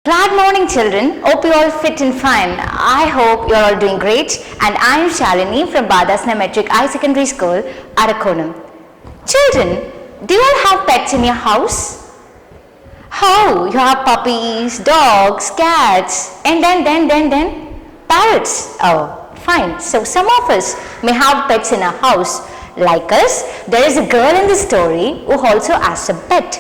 Glad morning children, hope you all fit and fine. I hope you are all doing great and I am Shalini from Bharathidhasanar Matric High Secondary School, Arakkonam. Children, do you all have pets in your house? Oh, you have puppies, dogs, cats and then parrots. Oh, fine. So some of us may have pets in our house. Like us, there is a girl in the story who also has a pet.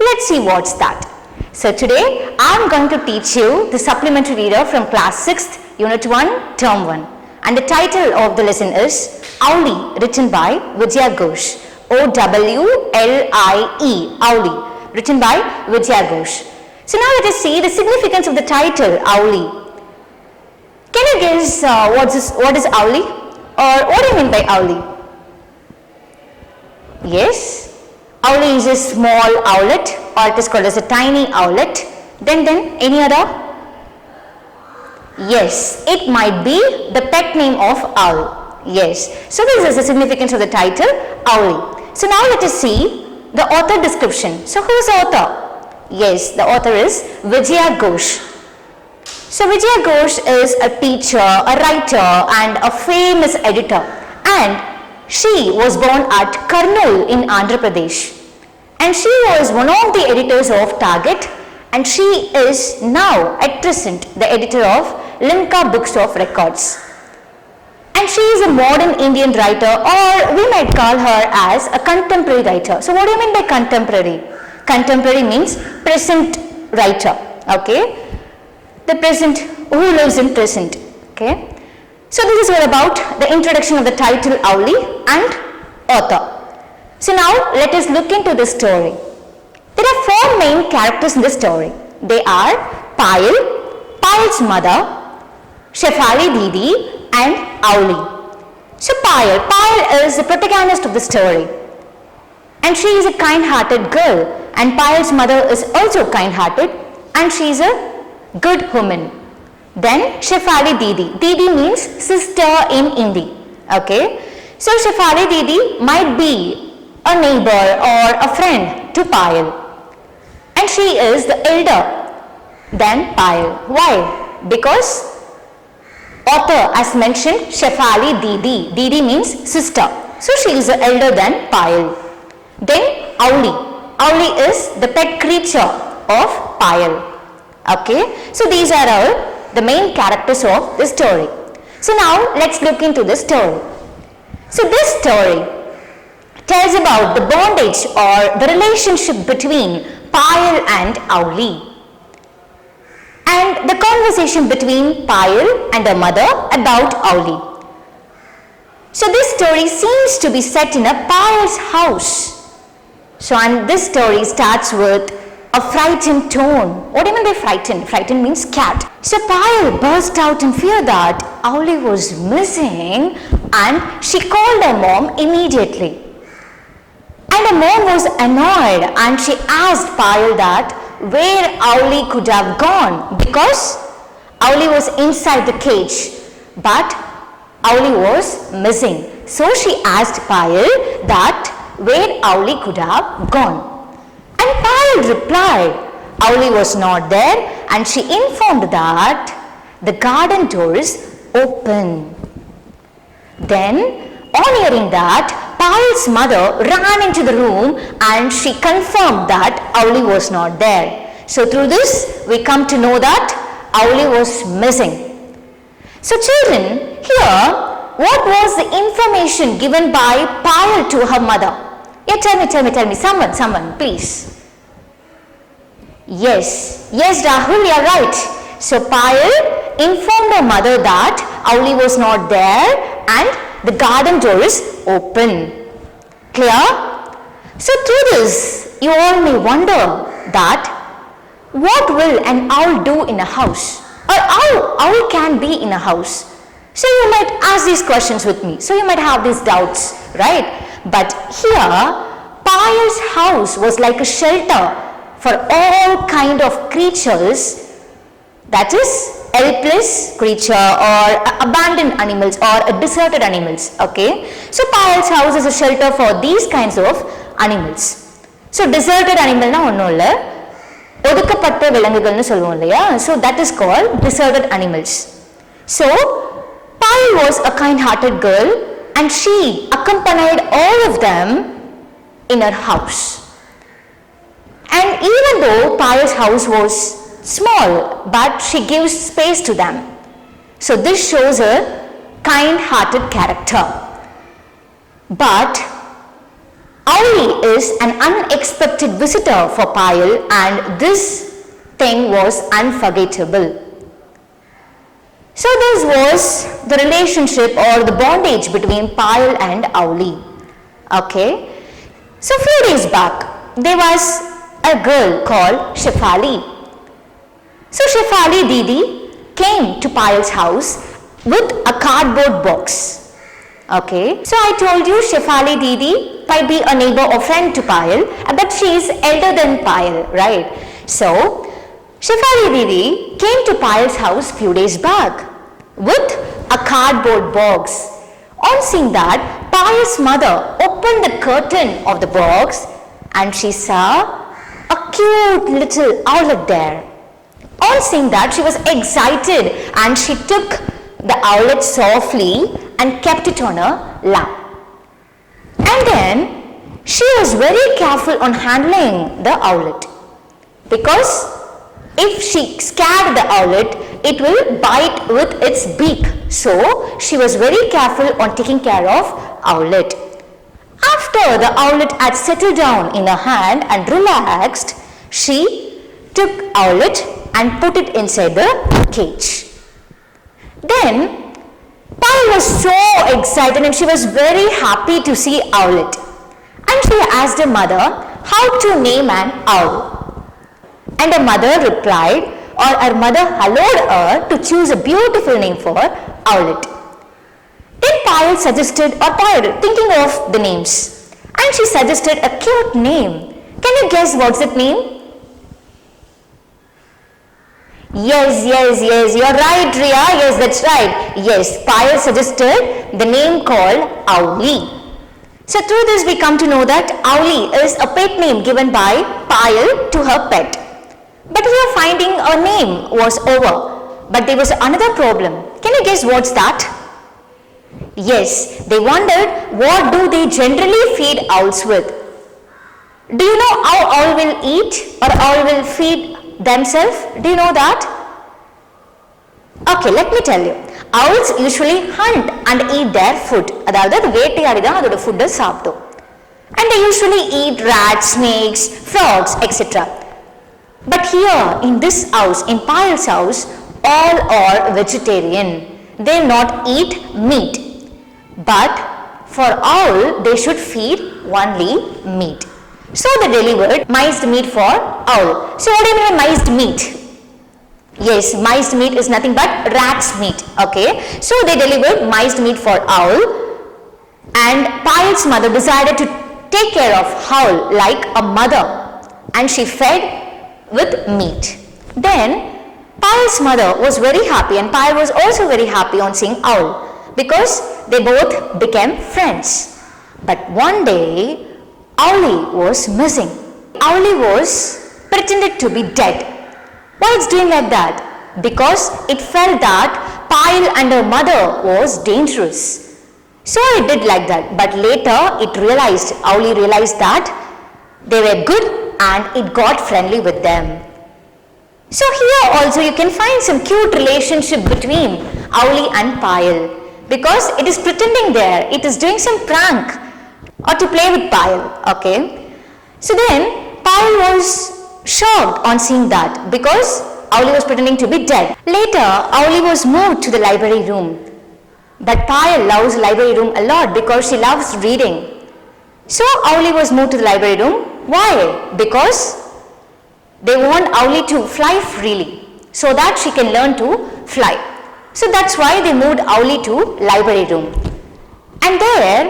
Let's see what's that. So today I am going to teach you the supplementary reader from class 6th, unit 1, term 1. And the title of the lesson is Owlie, written by Vijaya Ghosh. O-W-L-I-E, Owlie, written by Vijaya Ghosh. So now let us see the significance of the title Owlie. Can you guess what is Owlie? Or what do you mean by Owlie? Yes? Owlie is a small owlet, or it is called as a tiny owlet. Then any other? Yes, it might be the pet name of owl. Yes. So this is the significance of the title Owlie. So now let us see the author description. So who is the author? Yes, the author is Vijaya Ghosh. So Vijaya Ghosh is a teacher, a writer and a famous editor. And she was born at Kurnool in Andhra Pradesh. And she was one of the editors of Target, and she is now at present the editor of Limca Books of Records. And she is a modern Indian writer, or we might call her as a contemporary writer. So what do you mean by contemporary? Contemporary means present writer, okay? The present, who lives in present, okay? So this is all about the introduction of the title Owlie and author. So now let us look into this story. There are four main characters in this story. They are Payal, Payal's mother, Shefali Didi and Owlie. So Payal is the protagonist of the story. And she is a kind-hearted girl, and Payal's mother is also kind-hearted and she is a good woman. Then Shefali Didi. Didi means sister in Hindi. Okay. So Shefali Didi might be a neighbor or a friend to Payal. And she is the elder than Payal. Why? Because author has mentioned Shefali Didi. Didi means sister. So she is the elder than Payal. Then Owlie. Owlie is the pet creature of Payal. Okay. So these are all the main characters of the story. So now let's look into the story. So this story tells about the bondage or the relationship between Payal and Owlie, and the conversation between Payal and her mother about Owlie. So this story seems to be set in a Payal's house. So and this story starts with a frightened tone. What do you mean by frightened? Frightened means scared. So Payal burst out in fear that Owlie was missing and she called her mom immediately. And her mom was annoyed and she asked Payal that where Owlie could have gone, because Owlie was inside the cage but Owlie was missing. So she asked Payal that where Owlie could have gone. And Payal replied, Owlie was not there, and she informed that the garden door is open. Then, on hearing that, Payal's mother ran into the room and she confirmed that Owlie was not there. So through this, we come to know that Owlie was missing. So children, here, what was the information given by Payal to her mother? Yeah, tell me, someone, please. Yes, Rahul, you are right. So Payal informed her mother that Owlie was not there and the garden door is open. Clear? So through this, you all may wonder that what will an owl do in a house? Or how owl can be in a house? So you might ask these questions with me. So you might have these doubts, right? But here, Payal's house was like a shelter for all kind of creatures, that is helpless creature or abandoned animals or deserted animals. Okay. So Payal's house is a shelter for these kinds of animals. So deserted animal na onnu illa, ஒதுக்கப்பட்ட விலங்குகள்னு சொல்லுவோம் இல்லையா? So that is called deserted animals. So Payal was a kind-hearted girl and she accompanied all of them in her house. And even though Payal's house was small, but she gives space to them. So this shows her kind-hearted character. But Owlie is an unexpected visitor for Payal and this thing was unforgettable. So this was the relationship or the bondage between Payal and Owlie. Okay. So few days back, there was a girl called Shefali. So Shefali Didi came to Payal's house with a cardboard box. Okay, so I told you Shefali Didi might be a neighbor or friend to Payal, but she is elder than Payal, right? So Shefali Didi came to Payal's house few days back with a cardboard box. On seeing that, Payal's mother opened the curtain of the box and she saw a cute little owlet there. On seeing that, she was excited and she took the owlet softly and kept it on her lap. And then she was very careful on handling the owlet because if she scared the owlet, it will bite with its beak. So she was very careful on taking care of owlet. After the owlet had settled down in her hand and relaxed, she took owlet and put it inside the cage. Then Payal was so excited and she was very happy to see owlet. And she asked her mother how to name an owl. And her mother replied, or her mother allowed her to choose a beautiful name for owlet. Then Payal suggested, or Payal thinking of the names, and she suggested a cute name. Can you guess what's that name? Yes, you're right, Riya. Yes, that's right. Yes, Payal suggested the name called Owlie. So through this we come to know that Owlie is a pet name given by Payal to her pet. But here finding a name was over. But there was another problem. Can you guess what's that? Yes, they wondered what do they generally feed owls with. Do you know how owl will eat or owl will feed themselves? Do you know that? Okay, let me tell you. Owls usually hunt and eat their food. அதாவது அது வேட்டையாடி தான் அதோட food சாப்பிடும். And they usually eat rats, snakes, frogs, etc. But here in this house, in Payal's house, all are vegetarian. They will not eat meat. But for owl, they should feed only meat. So they delivered miced meat for owl. So what do you mean by miced meat? Yes, miced meat is nothing but rat's meat. Okay. So they delivered miced meat for owl. And Payal's mother decided to take care of owl like a mother. And she fed with meat. Then Payal's mother was very happy and Payal was also very happy on seeing owl because they both became friends. But one day Owlie was missing. Owlie was pretended to be dead. Why it's doing like that? Because it felt that Payal and her mother was dangerous. So it did like that. But later Owlie realized that they were good and it got friendly with them. So here also you can find some cute relationship between Owlie and Payal because it is pretending there, it is doing some prank or to play with Payal. Okay. So then Payal was shocked on seeing that because Owlie was pretending to be dead. Later Owlie was moved to the library room. But Payal loves library room a lot because she loves reading. So Owlie was moved to the library room. Why? Because they want Owlie to fly freely so that she can learn to fly. So that's why they moved Owlie to library room. And there,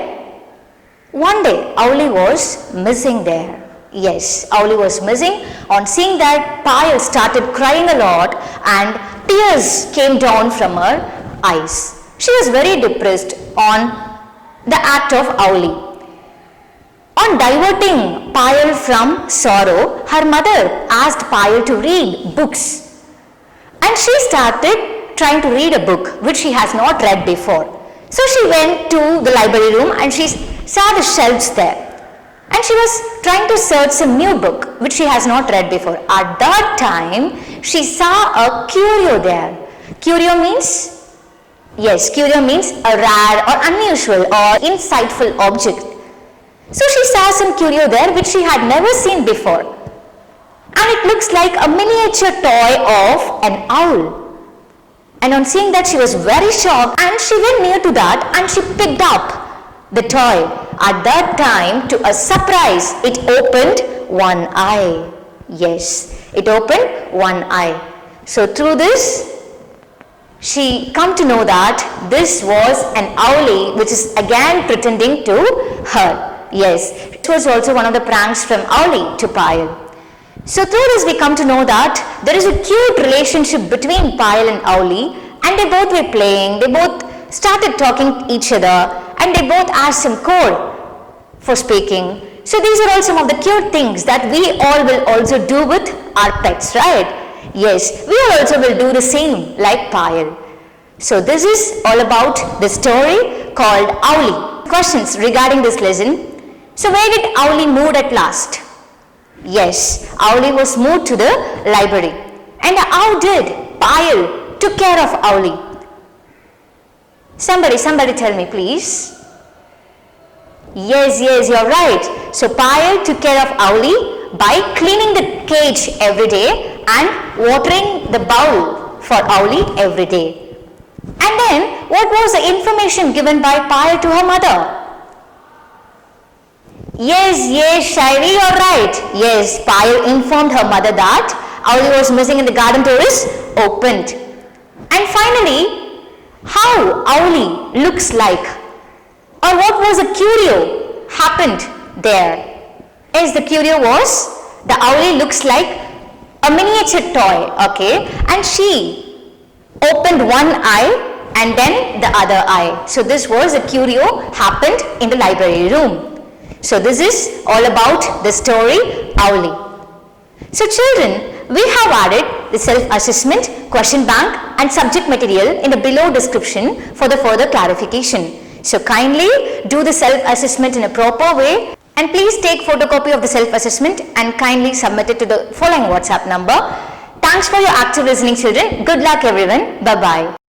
one day Owlie was missing there. Yes, Owlie was missing. On seeing that, Payal started crying a lot and tears came down from her eyes. She was very depressed on the act of Owlie. On diverting Payal from sorrow, her mother asked Payal to read books. And she started trying to read a book which she has not read before. So she went to the library room and she saw the shelves there. And she was trying to search some new book which she has not read before. At that time, she saw a curio there. Curio means? Yes, curio means a rare or unusual or insightful object. So she saw some curio there which she had never seen before. And it looks like a miniature toy of an owl. And on seeing that, she was very shocked and she went near to that and she picked up the toy. At that time, to a surprise, it opened one eye. Yes, it opened one eye. So through this, she come to know that this was an Owlie which is again pretending to her. Yes, it was also one of the pranks from Owlie to Payal. So through this we come to know that there is a cute relationship between Payal and Owlie, and they both were playing, they both started talking to each other, and they both asked some code for speaking. So these are all some of the cute things that we all will also do with our pets, right? Yes, we also will do the same like Payal. So this is all about the story called Owlie. Questions regarding this lesson. So where did Owlie move at last? Yes, Owlie was moved to the library. And how did Payal took care of Owlie? Somebody tell me please. Yes, you're right. So Payal took care of Owlie by cleaning the cage every day and watering the bowl for Owlie every day. And then what was the information given by Payal to her mother? Yes, Shairi, you're right. Yes, Payal informed her mother that Owlie was missing and the garden door is opened. And finally, how Owlie looks like, or what was the curio happened there? Yes, the curio was, the Owlie looks like a miniature toy, okay, and she opened one eye and then the other eye. So this was the curio happened in the library room. So this is all about the story Owlie. So children, we have added the self-assessment, question bank and subject material in the below description for the further clarification. So kindly do the self-assessment in a proper way and please take photocopy of the self-assessment and kindly submit it to the following WhatsApp number. Thanks for your active listening children. Good luck everyone. Bye-bye.